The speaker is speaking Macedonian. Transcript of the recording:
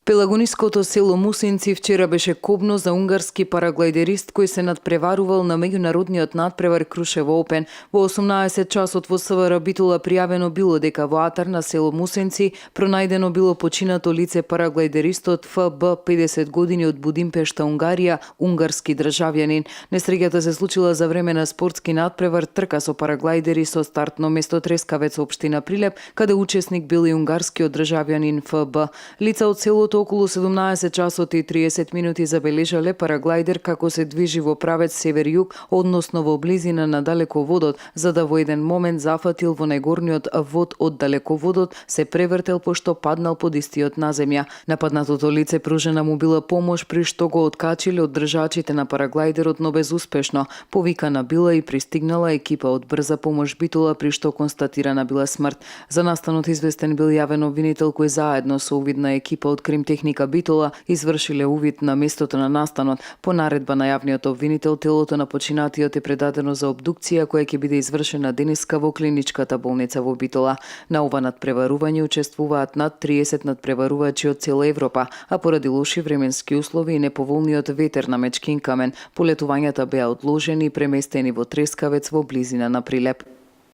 Пелагониското село Мусинци вчера беше кобно за унгарски параглайдерист кој се надпреварувал на меѓународниот надпревар Крушево Опен. Во 18 часот во СВР Битола пријавено било дека во атар на село Мусинци пронајдено било починато лице параглайдеристот ФБ 50 години од Будимпешта, Унгарија, унгарски државјанин. Несреќата се случила за време на спортски надпревар трка со параглайдери со стартно место Трескавец, општина Прилеп, каде учесник бил и унгарскиот државјанин ФБ. Лица од селото околу 17 часот и 30 минути забележале параглайдер како се движи во правец север-југ, односно во близина на далеководот, за да во еден момент зафатил во најгорниот вод од далеководот, се превртел пошто паднал под истиот на земја. Нападнатото лице пружена му била помош при што го откачиле од држачите на параглайдерот, но безуспешно. Повикана била и пристигнала екипа од брза помош Битола, при што констатирана била смрт. За настанот известен бил јавен обвинител кој заедно со увидна екипа од Кримтехника Битола извршиле увид на местото на настанот. По наредба на јавниот обвинител, телото на починатиот е предадено за обдукција која ќе биде извршена денеска во клиничката болница во Битола. На ова надпреварување учествуваат над 30 надпреварувачи од цела Европа, а поради лоши временски услови и неповолниот ветер на Мечкин камен, полетувањата беа одложени и преместени во Трескавец во близина на Прилеп.